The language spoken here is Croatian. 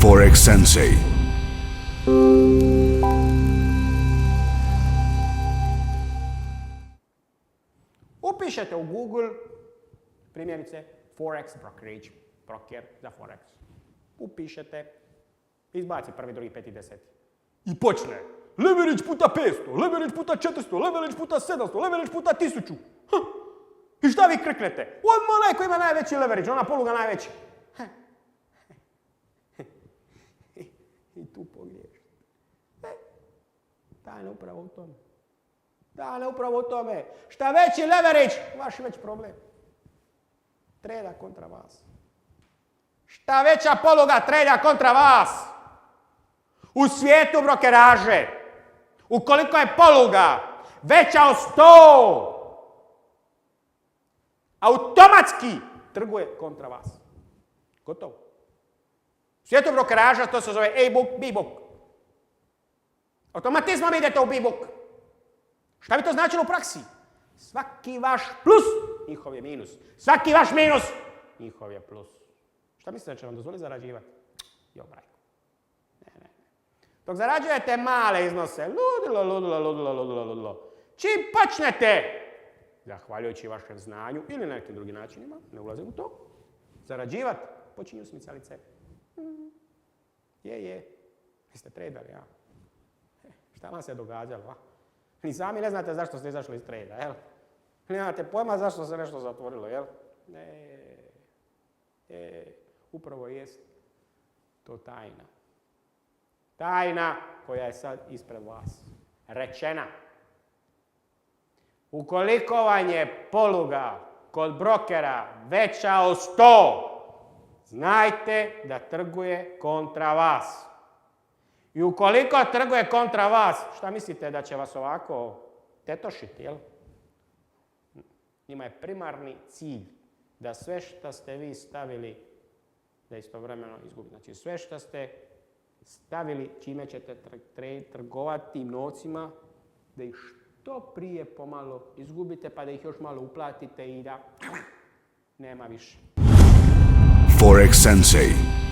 Forex Sensei. Upišete u Google, primjerice, Forex brokerage, broker za Forex. Upišete, izbaci prvi, drugi, peti, deseti. I počne. Leverage puta 500, leverage puta 400, leverage puta 700, leverage puta 1000. I šta vi krknete? Odmah onaj koji ima najveći leverage, ona poluga najveća. I tu pogriješite. Tajna upravo u tome. Tajna upravo u tome. Šta veći leverage, vaš je već problem. Treda kontra vas. Šta veća poluga treda kontra vas. U svijetu brokeraže, ukoliko je poluga veća od 100, automatski trguje kontra vas. Gotovo. U svijetu brokeraža to se zove A-book, B-book. Automatizmom idete u B-book. Šta bi to značilo u praksi? Svaki vaš plus, njihov je minus. Svaki vaš minus, njihov je plus. Šta mislite da će vam dozvoliti zarađivati? Jo, brajko. Ne. Dok zarađujete male iznose, ludilo. Čim počnete, zahvaljujući vašem znanju ili na nekim drugim načinima, ne ulazim u to, zarađivati, počinju smicalice. Je. Vi ste traderi, ja. Šta vam se događalo, a? Ni sami ne znate zašto ste izašli iz trada, jel? Nemate pojma zašto se nešto zatvorilo, jel? Upravo jest to tajna. Tajna koja je sad ispred vas. Rečena. Ukoliko vam je poluga kod brokera veća od 100, znajte da trguje kontra vas. I ukoliko trguje kontra vas, šta mislite da će vas ovako tetošiti, jel? Njima je primarni cilj da sve što ste vi stavili, da istovremeno izgubite. Znači sve što ste stavili, čime ćete trgovati tim novcima, da ih što prije pomalo izgubite, pa da ih još malo uplatite i da nema više. Forex Sensei.